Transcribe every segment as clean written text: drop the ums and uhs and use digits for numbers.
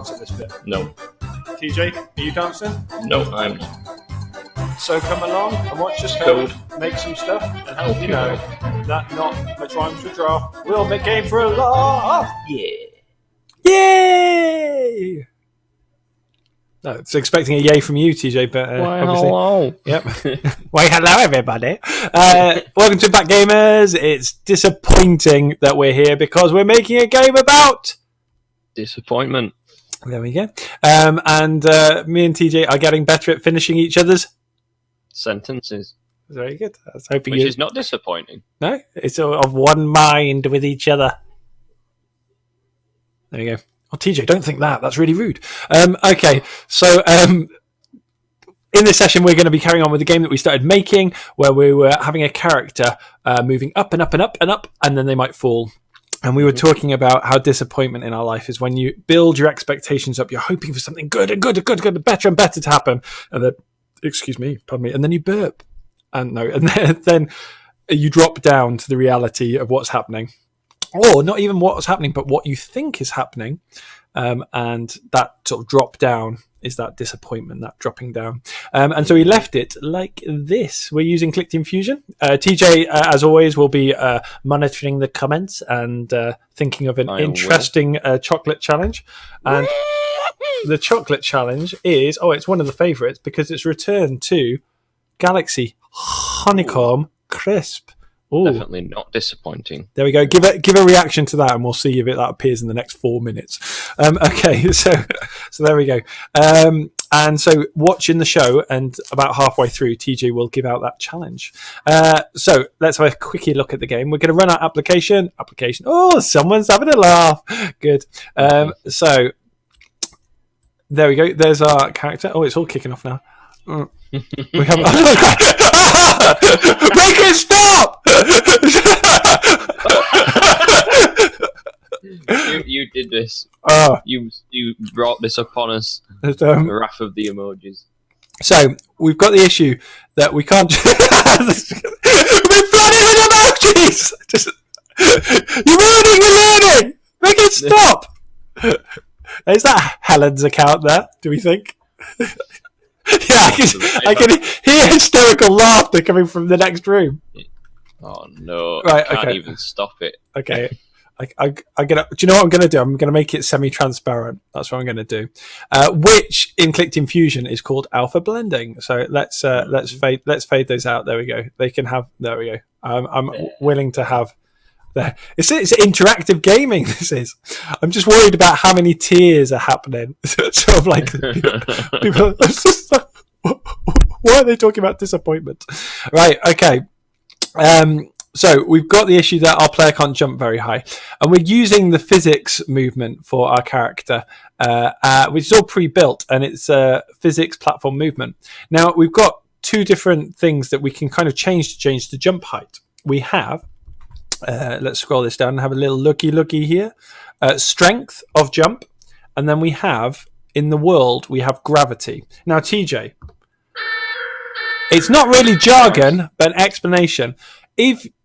To this bit. No. TJ, are you dancing? No, I'm not. So come along and watch us go make some stuff and help you know that not much rhymes with draft. We'll make game for a laugh. Yeah. Yay! No, it's expecting a yay from you, TJ, but obviously. Hello. Yep. Why, hello, everybody. Welcome to Back Gamers. It's disappointing that we're here because we're making a game about Disappointment. There we go. And me and TJ are getting better at finishing each other's Sentences. very good. I was hoping Which is not disappointing. No, it's of one mind with each other. There you go. Oh, TJ, don't think that. That's really rude. Okay, so in this session, we're going to be carrying on with the game that we started making, where we were having a character moving up and up and up and up, and then they might fall. And we were talking about how disappointment in our life is when you build your expectations up, you're hoping for something good and good and good and better and better to happen, and then, pardon me, and then you burp, and then you drop down to the reality of what's happening, or not even what's happening, but what you think is happening, and that sort of drop down is that disappointment, that dropping down. And so we left it like this. We're using Click Fusion. TJ, as always, will be monitoring the comments and thinking of an interesting chocolate challenge. And the chocolate challenge is, it's one of the favourites because it's returned to Galaxy Honeycomb Crisp. Ooh. Definitely not disappointing. There we go. Give a reaction to that, and we'll see if that appears in the next 4 minutes. Okay, so there we go. And so watching the show, and about halfway through, TJ will give out that challenge. So let's have a quickie look at the game. We're going to run our application. Oh, someone's having a laugh. Good. So there we go. There's our character. Oh, it's all kicking off now. We have. Make it stop! you did this. You brought this upon us. The wrath of the emojis. So we've got the issue that we can't. We're banning emojis. You're ruining the learning. Make it stop. Is that Helen's account there? Do we think? Yeah, I can hear hysterical laughter coming from the next room. Oh no! Right, I can't even stop it. Okay, I'm gonna. Do you know what I'm gonna do? I'm gonna make it semi-transparent. That's what I'm gonna do. Which in Click Fusion is called alpha blending. So let's fade those out. There we go. They can have. There we go. I'm willing to have. There. It's interactive gaming. This is. I'm just worried about how many tears are happening. Sort of like people. Why are they talking about disappointment? Right. Okay. So we've got the issue that our player can't jump very high, and we're using the physics movement for our character, which is all pre-built, and it's a physics platform movement. Now we've got two different things that we can kind of change the jump height. We have. Let's scroll this down and have a little looky here. Strength of jump, and then we have in the world we have gravity. Now, TJ, it's not really jargon, but an explanation.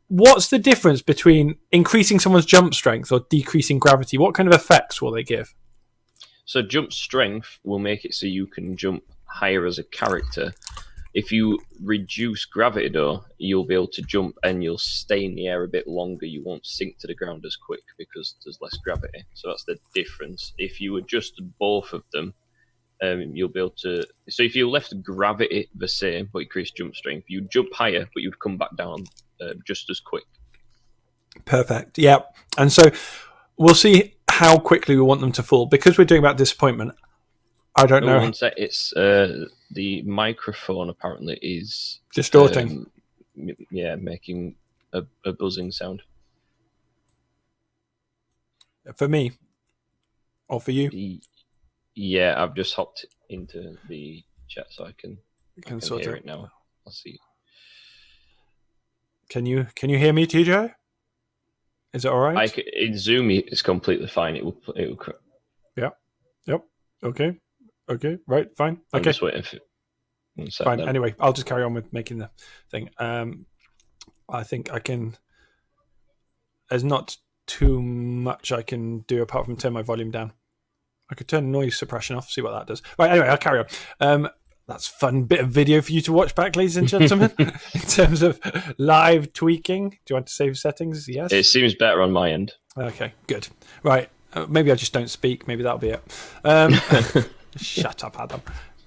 What's the difference between increasing someone's jump strength or decreasing gravity? What kind of effects will they give? So, jump strength will make it so you can jump higher as a character. If you reduce gravity, though, you'll be able to jump and you'll stay in the air a bit longer. You won't sink to the ground as quick because there's less gravity. So that's the difference. If you adjust both of them, you'll be able to... So if you left gravity the same, but increased jump strength, you'd jump higher, but you'd come back down just as quick. Perfect. Yeah. And so we'll see how quickly we want them to fall. Because we're doing about disappointment, I don't know. It's the microphone apparently is distorting. Making a buzzing sound. For me, or for you? Yeah, I've just hopped into the chat so I can sort hear it now. I'll see. Can you hear me, TJ? Is it all right? In Zoom, it's completely fine. It will. Yeah. Yep. Okay. Right. Fine. I'm okay. Just waiting for. Fine. Then. Anyway, I'll just carry on with making the thing. I think I can. There's not too much I can do apart from turn my volume down. I could turn noise suppression off, see what that does. Right, anyway, I'll carry on. That's a fun bit of video for you to watch back, ladies and gentlemen. In terms of live tweaking, do you want to save settings? Yes. It seems better on my end. Okay, good. Right, maybe I just don't speak. Maybe that'll be it. Shut up, Adam.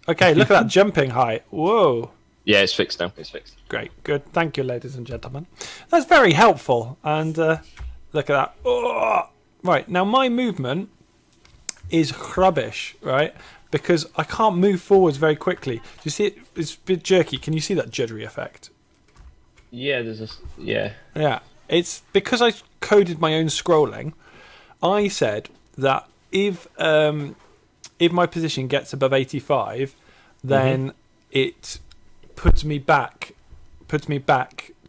Okay, look at that jumping height. Whoa. Yeah, it's fixed now. It's fixed. Great, good. Thank you, ladies and gentlemen. That's very helpful. And look at that. Oh! Right, now my movement is rubbish, right? Because I can't move forwards very quickly. Do you see it? It's a bit jerky. Can you see that juddery effect? Yeah, there's a... Yeah. Yeah. It's because I coded my own scrolling. I said that if my position gets above 85, then it puts me back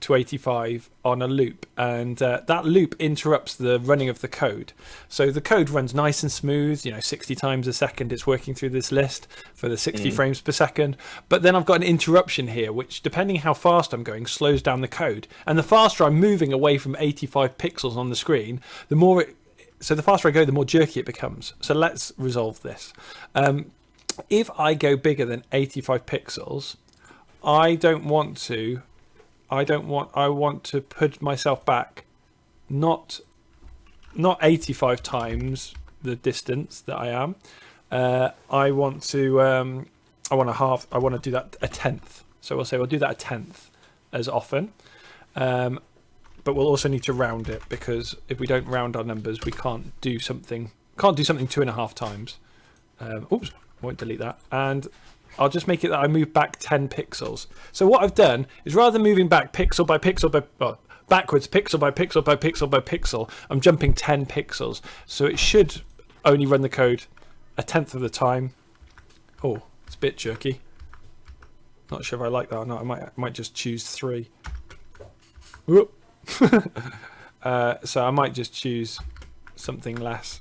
to 85 on a loop, and that loop interrupts the running of the code. So the code runs nice and smooth, 60 times a second it's working through this list for the 60 frames per second, but then I've got an interruption here which, depending how fast I'm going, slows down the code, and the faster I'm moving away from 85 pixels on the screen, so the faster I go, the more jerky it becomes. So let's resolve this. If I go bigger than 85 pixels, I want to put myself back, not 85 times the distance that I am. I want to do that a tenth. So we'll do that a tenth as often. But we'll also need to round it, because if we don't round our numbers, we can't do something 2.5 times. Oops, I won't delete that. And I'll just make it that I move back 10 pixels. So what I've done is, rather than moving back pixel by pixel backwards, pixel by pixel by pixel by pixel, I'm jumping 10 pixels. So it should only run the code a tenth of the time. Oh, it's a bit jerky. Not sure if I like that or not. I might just choose 3. Whoop. So I might just choose something less.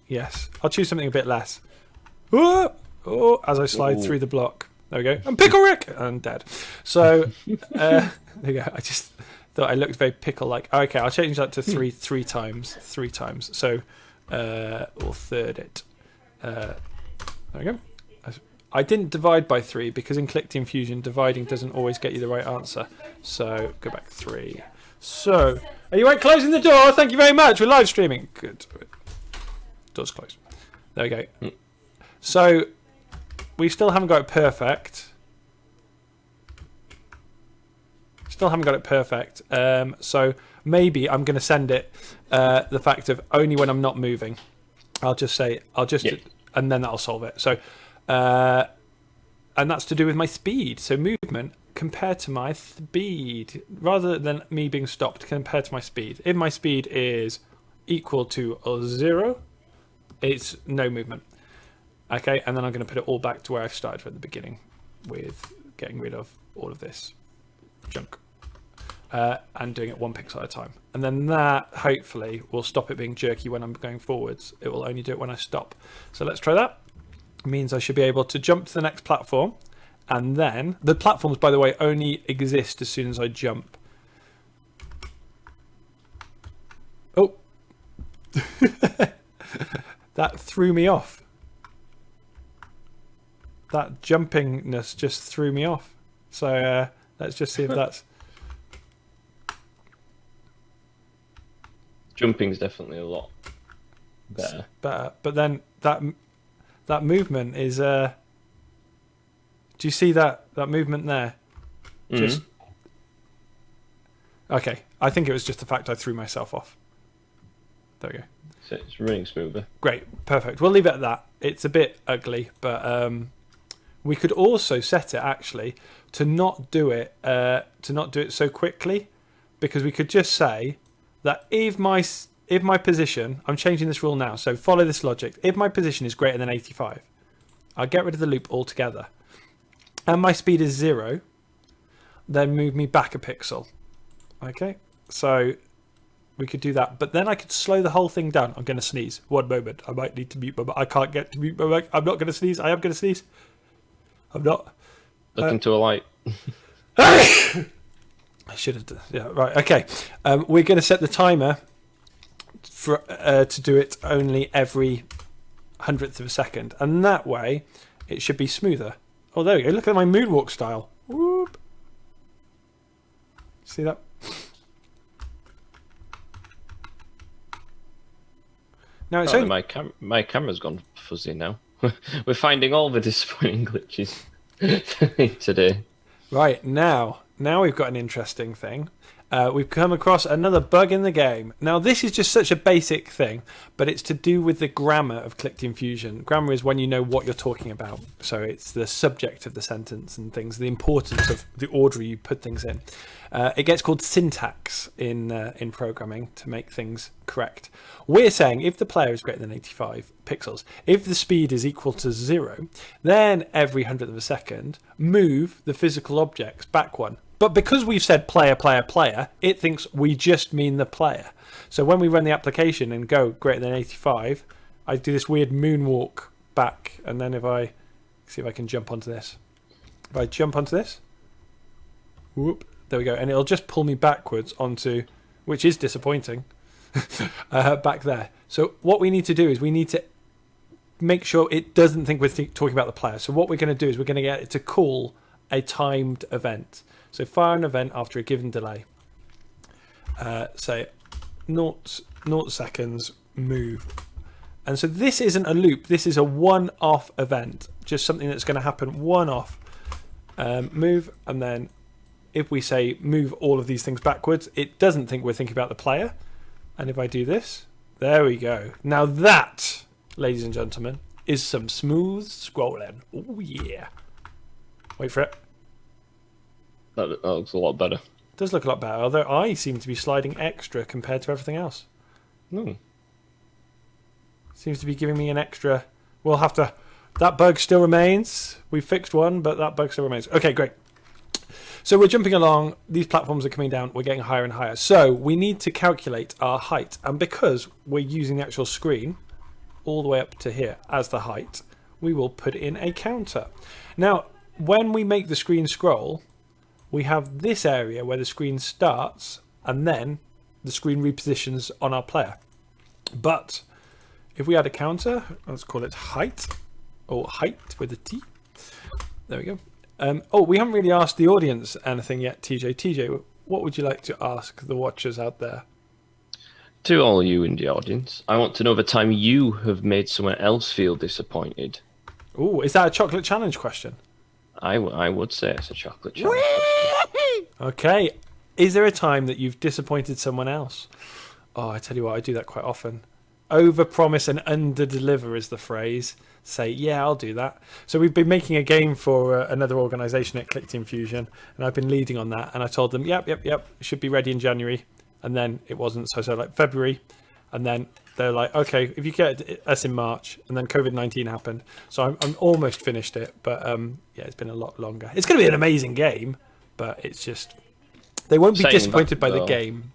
Yes, I'll choose something a bit less. Whoop. Oh, as I slide through the block. There we go. I'm Pickle Rick! And dead. So, there you go. I just thought I looked very pickle-like. Okay, I'll change that to three times. 3 times. So, we'll third it. There we go. I didn't divide by 3, because in Click Team Fusion, dividing doesn't always get you the right answer. So, go back 3. So, are you right closing the door? Thank you very much. We're live streaming. Good. Door's closed. There we go. So, we still haven't got it perfect. So maybe I'm going to send it the fact of only when I'm not moving. And then that'll solve it. So, and that's to do with my speed. So movement compared to my speed, rather than me being stopped, compared to my speed. If my speed is equal to 0, it's no movement. Okay, and then I'm going to put it all back to where I started at the beginning, with getting rid of all of this junk and doing it 1 pixel at a time. And then that, hopefully, will stop it being jerky when I'm going forwards. It will only do it when I stop. So let's try that. It means I should be able to jump to the next platform. And then, the platforms, by the way, only exist as soon as I jump. Oh. That threw me off. That jumpingness just threw me off. So let's just see if that's... Jumping's definitely a lot better. But then that movement is... do you see that movement there? Just... Okay, I think it was just the fact I threw myself off. There we go. So it's running smoother. Great, perfect. We'll leave it at that. It's a bit ugly, but... we could also set it actually to not do it so quickly, because we could just say that if my position, I'm changing this rule now, so follow this logic. If my position is greater than 85, I'll get rid of the loop altogether, and my speed is 0, then move me back a pixel. Okay, so we could do that, but then I could slow the whole thing down. I'm going to sneeze. 1 moment. I might need to mute my mic. I can't get to mute my mic. I'm not going to sneeze. I am going to sneeze. I'm not. Look into a light. I should have done. Yeah, right. Okay. We're going to set the timer for to do it only every hundredth of a second, and that way it should be smoother. Oh, there we go. Look at my moonwalk style. Whoop. See that? Now it's only... my camera's gone fuzzy now. We're finding all the disappointing glitches today. Right, now we've got an interesting thing. We've come across another bug in the game. Now, this is just such a basic thing, but it's to do with the grammar of Clicked Infusion. Grammar is when you know what you're talking about. So it's the subject of the sentence and things, the importance of the order you put things in. It gets called syntax in programming to make things correct. We're saying if the player is greater than 85 pixels, if the speed is equal to 0, then every hundredth of a second, move the physical objects back one. But because we've said player, player, player, it thinks we just mean the player. So when we run the application and go greater than 85, I do this weird moonwalk back. And then if I see if I can jump onto this. If I jump onto this, whoop, there we go. And it'll just pull me backwards onto, which is disappointing, back there. So what we need to do is we need to make sure it doesn't think we're talking about the player. So what we're going to do is we're going to get it to call a timed event. So fire an event after a given delay. Say 0 seconds, move. And so this isn't a loop. This is a one-off event. Just something that's going to happen one-off. Move, and then if we say move all of these things backwards, it doesn't think we're thinking about the player. And if I do this, there we go. Now that, ladies and gentlemen, is some smooth scrolling. Oh yeah. Wait for it. That looks a lot better. It does look a lot better, although I seem to be sliding extra compared to everything else. No. Seems to be giving me an extra... We'll have to... That bug still remains. We fixed one, but that bug still remains. Okay, great. So we're jumping along. These platforms are coming down. We're getting higher and higher. So we need to calculate our height. And because we're using the actual screen all the way up to here as the height, we will put in a counter. Now, when we make the screen scroll... we have this area where the screen starts and then the screen repositions on our player. But if we add a counter, let's call it height, or height with a T. There we go. Oh, we haven't really asked the audience anything yet, TJ. TJ, what would you like to ask the watchers out there? To all you in the audience, I want to know the time you have made someone else feel disappointed. Oh, is that a chocolate challenge question? I would say it's a chocolate challenge. Okay. Is there a time that you've disappointed someone else? Oh, I tell you what, I do that quite often. Over-promise and under-deliver is the phrase. Say, yeah, I'll do that. So we've been making a game for another organisation at Clicked Infusion, and I've been leading on that. And I told them, yep, it should be ready in January. And then it wasn't. So I said, like, February. And then they're like, okay, if you get us in March, and then COVID-19 happened. So I'm almost finished it, but yeah, it's been a lot longer. It's going to be an amazing game, but it's just, they won't be disappointed by the game.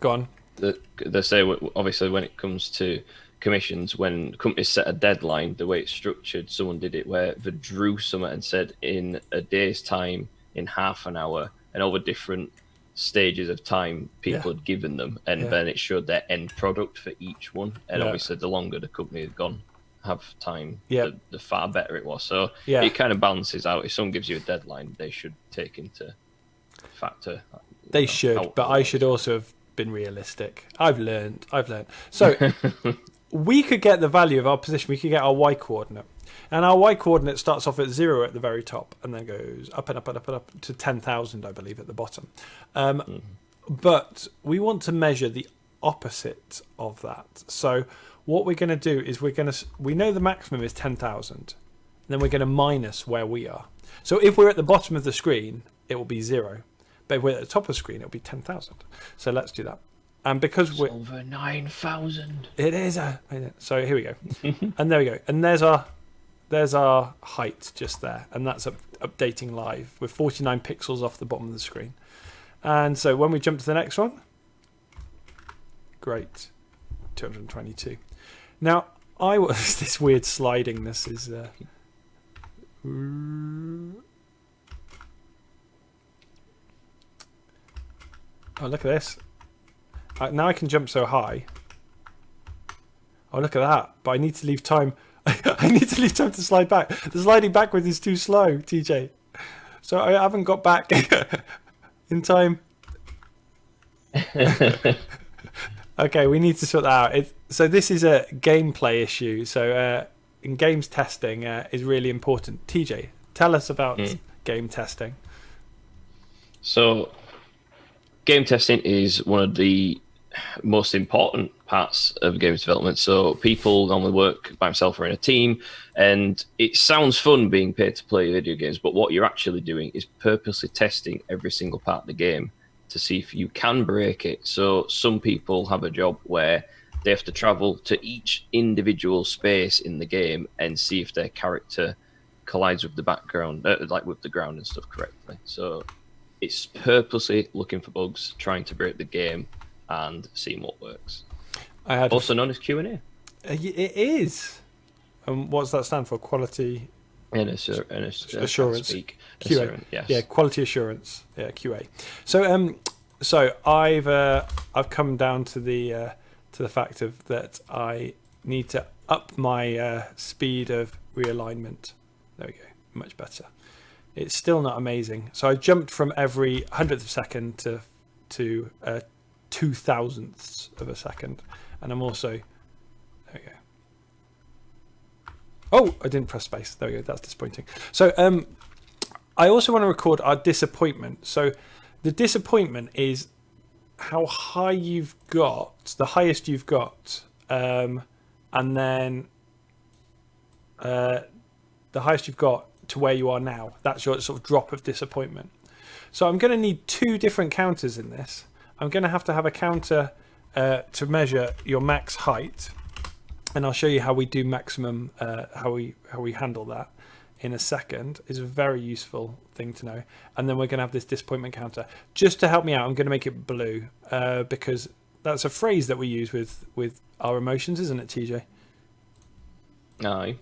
Go on. They say, obviously, when it comes to commissions, when companies set a deadline, the way it's structured, someone did it where they drew something and said in a day's time, in half an hour, and over different stages of time people had given them, and then it showed their end product for each one. And obviously, the longer the company had gone have time, the far better it was. So it kind of balances out. If someone gives you a deadline, they should take into factor. They should, but I should also have been realistic. I've learned. So we could get the value of our position. We could get our y coordinate, and our y coordinate starts off at 0 at the very top, and then goes up and up and up and up to 10,000, I believe, at the bottom. But we want to measure the opposite of that. So what we're going to do is we know the maximum is 10,000, then we're going to minus where we are. So if we're at the bottom of the screen, it will be 0. But if we're at the top of the screen, it'll be 10,000. So let's do that. And because we're over 9,000, it is so here we go, and there we go, and there's our height just there, and that's updating live with 49 pixels off the bottom of the screen. And so when we jump to the next one, great, 222. Now I was this weird sliding. This is. Oh, look at this. Now I can jump so high. Oh, look at that. But I need to leave time. I need to leave time to slide back. The sliding backwards is too slow, TJ. So I haven't got back in time. Okay, we need to sort that out. So this is a gameplay issue. So in games testing is really important. TJ, tell us about game testing. So game testing is one of the most important parts of games development. So people normally work by themselves or in a team, and it sounds fun being paid to play video games, but what you're actually doing is purposely testing every single part of the game to see if you can break it. So some people have a job where they have to travel to each individual space in the game and see if their character collides with the background, like with the ground and stuff correctly. So it's purposely looking for bugs, trying to break the game, and seeing what works. Also known as Q&A. It is. And what's that stand for? Quality assurance. QA. Yes. Yeah, quality assurance. Yeah, QA. So I've come down to the fact of that I need to up my speed of realignment. There we go. Much better. It's still not amazing. So I jumped from every 100th of a second to 2,000ths of a second, and I'm also there we go. Oh, I didn't press space. There we go. That's disappointing. So I also want to record our disappointment. So the disappointment is how high you've got, the highest you've got, and then the highest you've got to where you are now. That's your sort of drop of disappointment. So I'm going to need two different counters in this. I'm going to have a counter to measure your max height, and I'll show you how we do maximum, how we handle that in a second. Is a very useful thing to know. And then we're going to have this disappointment counter. Just to help me out, I'm going to make it blue because that's a phrase that we use with our emotions, isn't it, TJ? Aye.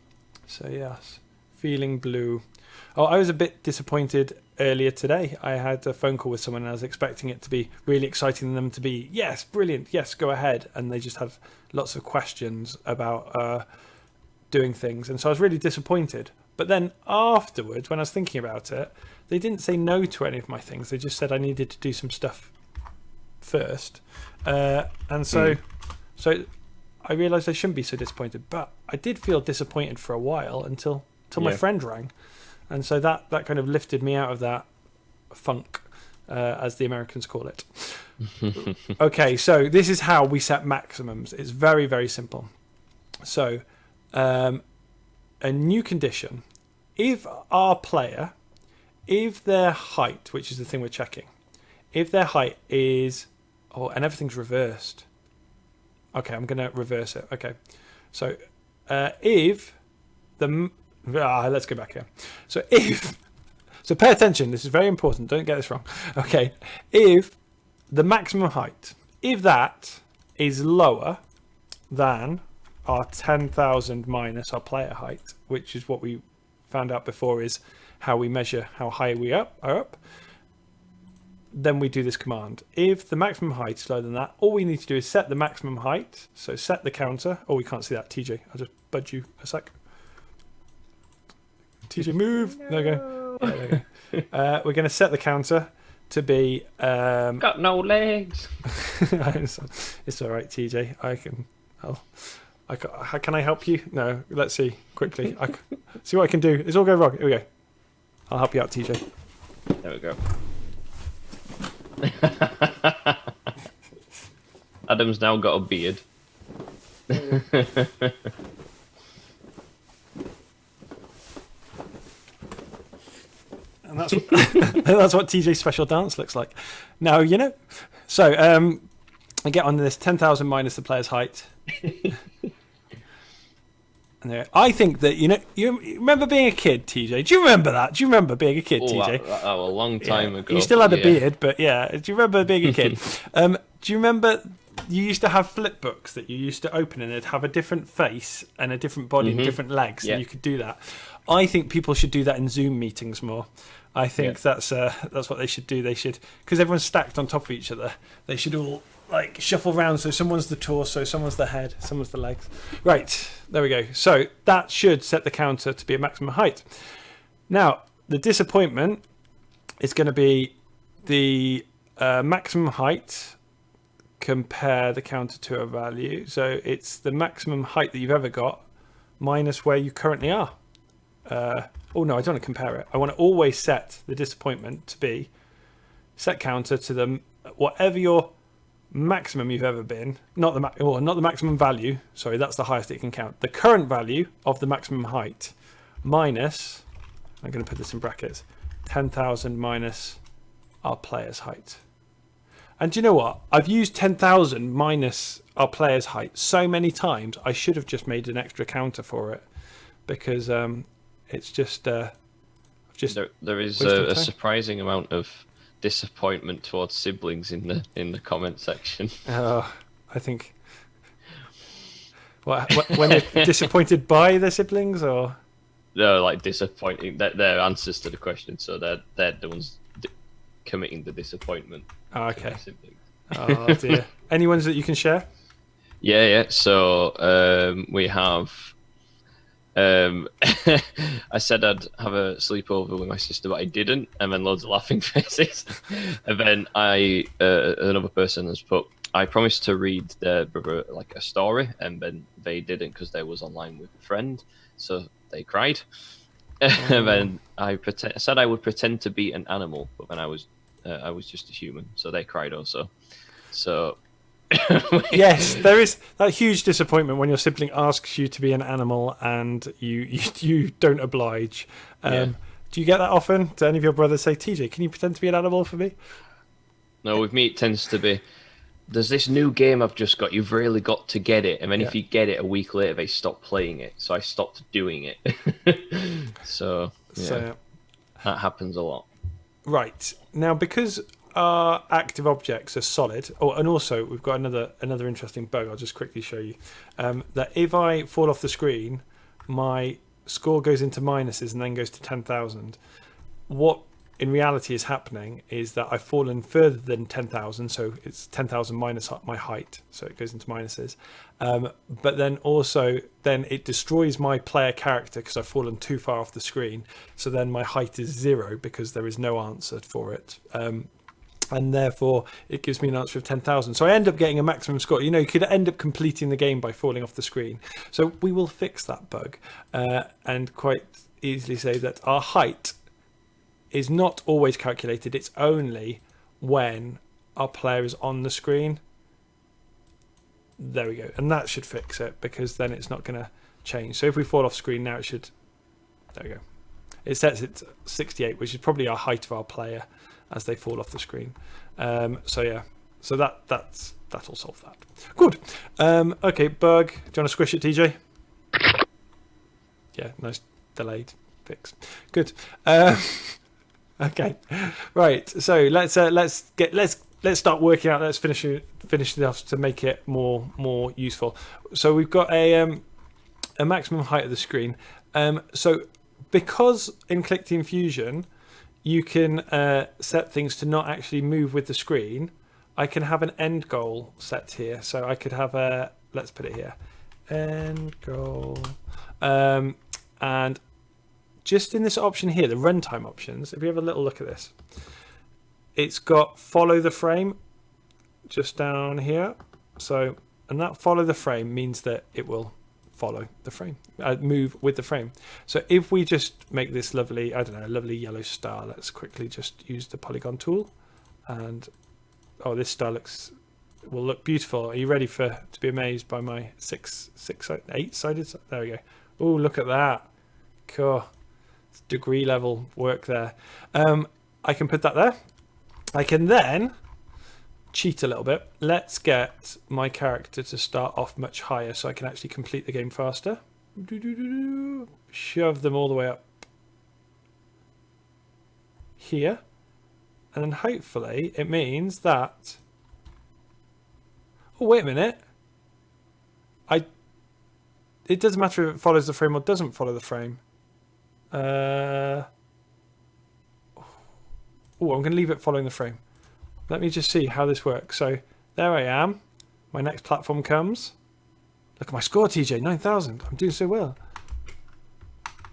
So yes, feeling blue. Oh, I was a bit disappointed earlier today. I had a phone call with someone and I was expecting it to be really exciting, them to be, yes, brilliant, yes, go ahead. And they just had lots of questions about doing things. And so I was really disappointed. But then afterwards, when I was thinking about it, they didn't say no to any of my things. They just said I needed to do some stuff first. And so I realised I shouldn't be so disappointed. But I did feel disappointed for a while until my friend rang. And so that kind of lifted me out of that funk, as the Americans call it. Okay, so this is how we set maximums. It's very, very simple. So a new condition, if our player, if their height, which is the thing we're checking, if their height is, and everything's reversed. Okay, I'm going to reverse it. Okay, so if the... let's go back here. So pay attention, this is very important, don't get this wrong. Okay, if the maximum height, if that is lower than our 10,000 minus our player height, which is what we found out before is how we measure how high we are up, then we do this command. If the maximum height is lower than that, all we need to do is set the maximum height. So set the counter. Oh, we can't see that, TJ. I'll just budge you a sec. TJ, move. No. There we go. Yeah, there we go. We're going to set the counter to be... Got no legs. It's all right, TJ. How can I help you? No, let's see quickly. See what I can do. It's all going wrong. Here we go. I'll help you out, TJ. There we go. Adam's now got a beard. And that's what TJ's special dance looks like. Now, So, I get on this 10,000 minus the player's height. And I think that, you remember being a kid, TJ? Do you remember that? Do you remember being a kid, TJ? That was a long time ago. You still had a beard, but yeah. Do you remember being a kid? Do you remember you used to have flip books that you used to open and it'd have a different face and a different body and different legs, and you could do that? I think people should do that in Zoom meetings more. I think that's what they should do. They should, because everyone's stacked on top of each other, they should all like shuffle round. So someone's the torso, someone's the head, someone's the legs. Right, there we go. So that should set the counter to be a maximum height. Now, the disappointment is going to be the maximum height. Compare the counter to a value. So it's the maximum height that you've ever got minus where you currently are. Oh no, I don't want to compare it. I want to always set the disappointment to be set counter to the whatever your maximum you've ever been. Not the not the maximum value. Sorry, that's the highest it can count. The current value of the maximum height minus. I'm going to put this in brackets. 10,000 minus our player's height. And do you know what? I've used 10,000 minus our player's height so many times. I should have just made an extra counter for it because it's just. There is a surprising amount of disappointment towards siblings in the comment section. I think. When they're disappointed by their siblings, or no, like disappointing their answers to the question. So they're the ones committing the disappointment. Oh, okay. Oh dear. Any ones that you can share? Yeah. So we have. I said I'd have a sleepover with my sister, but I didn't, and then loads of laughing faces. And then another person has put, I promised to read their brother like a story, and then they didn't because they was online with a friend, so they cried. And then I said I would pretend to be an animal, but then I was just a human, so they cried also. So. Yes, there is that huge disappointment when your sibling asks you to be an animal and you don't oblige. Do you get that often? Do any of your brothers say, TJ, can you pretend to be an animal for me? No, with me it tends to be, there's this new game I've just got, you've really got to get it. And then if you get it a week later, they stop playing it. So I stopped doing it. So that happens a lot. Right. Now, because our active objects are solid, and also we've got another interesting bug I'll just quickly show you, that if I fall off the screen, my score goes into minuses and then goes to 10,000. What in reality is happening is that I've fallen further than 10,000, so it's 10,000 minus my height, so it goes into minuses. But then also, then it destroys my player character because I've fallen too far off the screen. So then my height is 0 because there is no answer for it. And therefore, it gives me an answer of 10,000. So I end up getting a maximum score. You could end up completing the game by falling off the screen. So we will fix that bug and quite easily say that our height is not always calculated. It's only when our player is on the screen. There we go. And that should fix it because then it's not going to change. So if we fall off screen now, it should... There we go. It sets it to 68, which is probably our height of our player as they fall off the screen. So that'll solve that. Good. Okay, bug. Do you want to squish it, TJ? Yeah, nice delayed fix. Good. Okay, right. So let's start working out. Let's finish it off to make it more useful. So we've got a maximum height of the screen. So because in Click Team Fusion you can set things to not actually move with the screen, I can have an end goal set here. So I could have let's put it here, end goal, and just in this option here, the runtime options, if you have a little look at this, it's got follow the frame just down here. So, and that follow the frame means that it will follow the frame, move with the frame. So if we just make this lovely, lovely yellow star, let's quickly just use the polygon tool, and this star will look beautiful. Are you ready to be amazed by my 8-sided? There we go. Oh, look at that. Cool. Degree level work there. I can put that there. I can then cheat a little bit. Let's get my character to start off much higher so I can actually complete the game faster. Shove them all the way up here, and then hopefully it means that... Oh, wait a minute. It doesn't matter if it follows the frame or doesn't follow the frame. I'm going to leave it following the frame. Let me just see how this works. So there I am. My next platform comes. Look at my score, TJ, 9,000. I'm doing so well.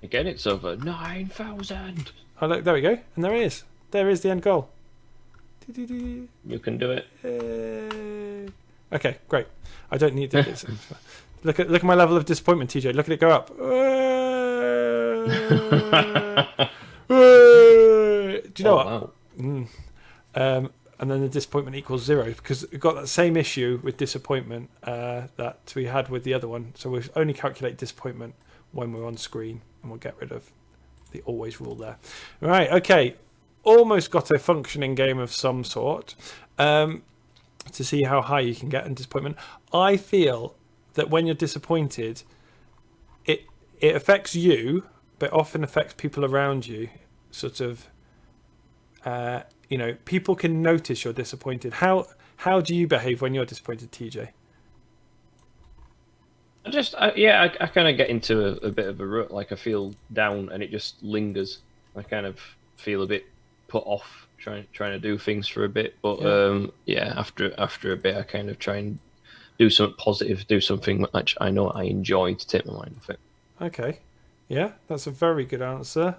Again, it's over 9,000. Oh, look, there we go. And there it is. There is the end goal. You can do it. Okay, great. I don't need this. Look at my level of disappointment, TJ. Look at it go up. Do you know what? Wow. And then the disappointment equals 0 because we've got that same issue with disappointment that we had with the other one. So we only calculate disappointment when we're on screen, and we'll get rid of the always rule there. Right, okay. Almost got a functioning game of some sort to see how high you can get in disappointment. I feel that when you're disappointed, it affects you, but often affects people around you. Sort of, people can notice you're disappointed. How do you behave when you're disappointed, TJ? I kind of get into a bit of a rut. Like I feel down, and it just lingers. I kind of feel a bit put off trying to do things for a bit. But after a bit, I kind of try and do something positive, do something which I know I enjoy to take my mind off it. Okay. Yeah, that's a very good answer.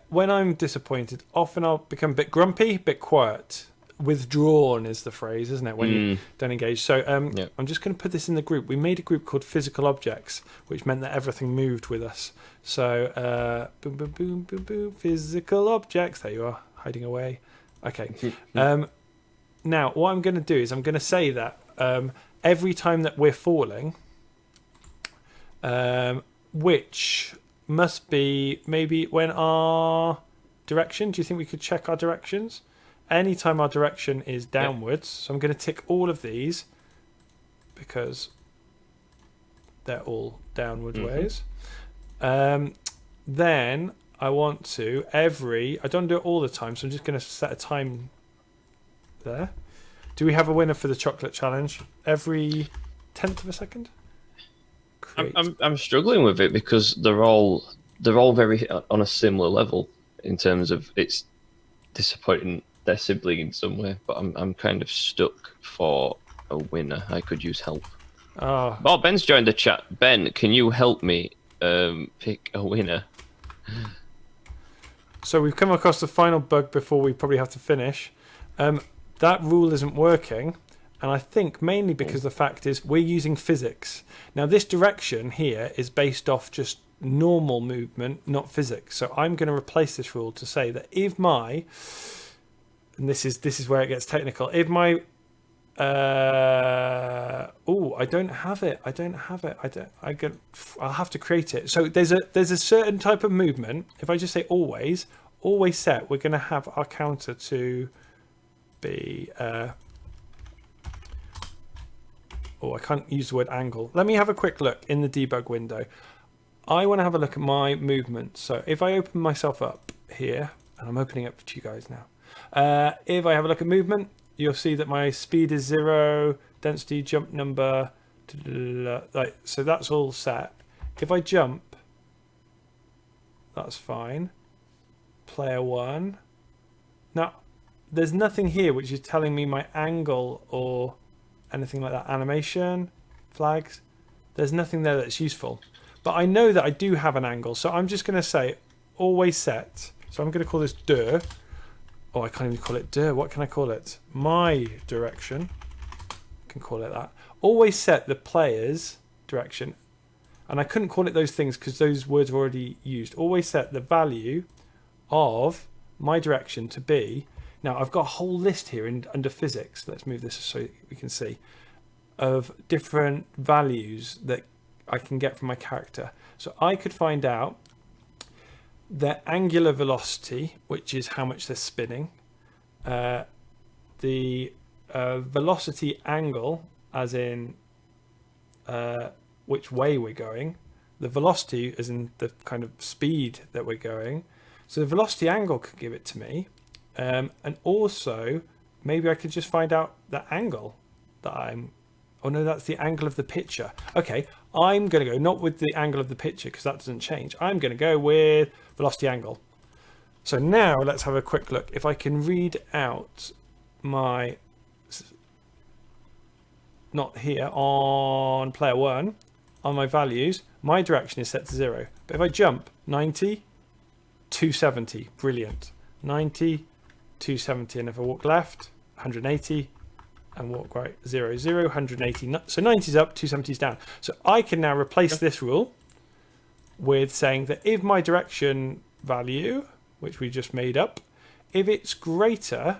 When I'm disappointed, often I'll become a bit grumpy, a bit quiet. Withdrawn is the phrase, isn't it, when you don't engage? So I'm just going to put this in the group. We made a group called Physical Objects, which meant that everything moved with us. So boom, boom, boom, boom, boom, physical objects. There you are, hiding away. Okay. Now, what I'm going to do is I'm going to say that every time that we're falling, which must be maybe when our direction, do you think we could check our directions? Anytime our direction is downwards, so I'm going to tick all of these because they're all downward ways. Then I want to I don't do it all the time, so I'm just going to set a time there. Do we have a winner for the chocolate challenge? Every 10th of a second? I'm struggling with it because they're all very on a similar level in terms of it's disappointing their sibling in some way, but I'm kind of stuck for a winner. I could use help. Oh, Ben's joined the chat. Ben, can you help me pick a winner? So we've come across the final bug before we probably have to finish. That rule isn't working, and I think mainly because the fact is we're using physics. Now this direction here is based off just normal movement, not physics. So I'm going to replace this rule to say that if my, and this is where it gets technical, if my I don't have it. I'll have to create it. So there's a certain type of movement. If I just say always set, we're going to have our counter to be I can't use the word angle. Let me have a quick look in the debug window. I want to have a look at my movement. So if I open myself up here, and I'm opening up to you guys now. If I have a look at movement, you'll see that my speed is 0, density, jump number, so that's all set. If I jump, that's fine. Player 1. Now, there's nothing here which is telling me my angle or anything like that. Animation, flags, there's nothing there that's useful. But I know that I do have an angle, so I'm just going to say always set. So I'm going to call this dir. Oh, I can't even call it dir. What can I call it? My direction. I can call it that. Always set the player's direction. And I couldn't call it those things because those words were already used. Always set the value of my direction to be. Now, I've got a whole list here under physics. Let's move this so we can see. Of different values that I can get from my character. So I could find out their angular velocity, which is how much they're spinning, the velocity angle, as in which way we're going, the velocity as in the kind of speed that we're going. So the velocity angle could give it to me, and also maybe I could just find out the angle that I'm. Oh no, that's the angle of the picture. Okay, I'm going to go not with the angle of the picture because that doesn't change. I'm going to go with velocity angle. So now let's have a quick look. If I can read out my not here, on player 1, on my values, my direction is set to 0. But if I jump 90, 270, brilliant. 90, 270, and if I walk left, 180, and walk right, 0, 0, 180. So 90 is up, 270 is down. So I can now replace this rule with saying that if my direction value, which we just made up, if it's greater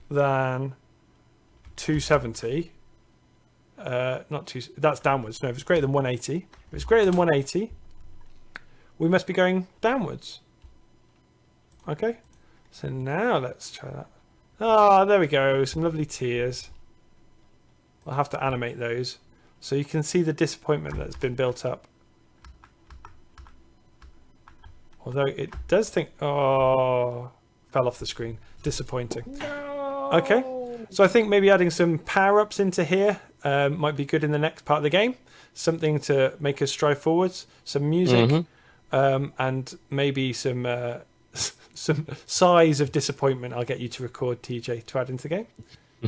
than 270, that's downwards. No, if it's greater than 180, if it's greater than 180, we must be going downwards. Okay, so now let's try that. Ah, there we go, some lovely tears. I'll have to animate those so you can see the disappointment that's been built up. Although it does think, oh, fell off the screen. Disappointing. No. Okay, so I think maybe adding some power-ups into here might be good in the next part of the game. Something to make us strive forwards. Some music, and maybe some sighs of disappointment. I'll get you to record, TJ, to add into the game.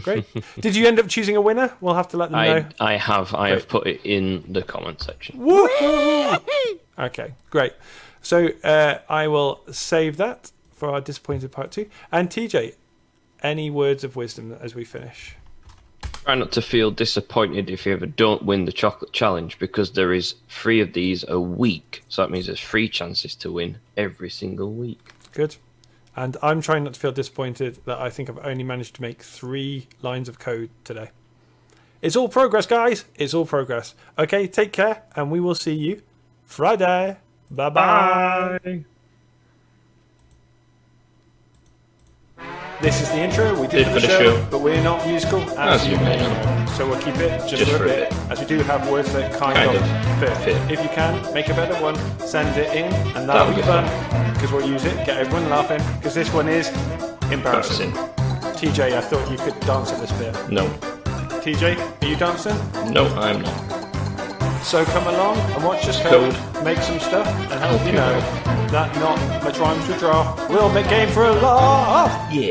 Great. Did you end up choosing a winner? We'll have to let them know. I have. I have put it in the comment section. Woo-hoo! Okay, great. So I will save that for our disappointed part 2. And TJ, any words of wisdom as we finish? Try not to feel disappointed if you ever don't win the chocolate challenge, because there is 3 of these a week. So that means there's 3 chances to win every single week. Good. And I'm trying not to feel disappointed that I think I've only managed to make 3 lines of code today. It's all progress, guys. It's all progress. Okay, take care, and we will see you Friday. Bye-bye. Bye. This is the intro we did for the show, but we're not musical, as you may know. So we'll keep it just for a bit, as we do have words that kind of fit. If you can, make a better one, send it in, and that'll be fun, because we'll use it, get everyone laughing, because this one is embarrassing. TJ, I thought you could dance at this bit. No. TJ, are you dancing? No, I'm not. So come along and watch us code, make some stuff, and help you know that not much rhymes with draft will make game for a laugh. Yeah.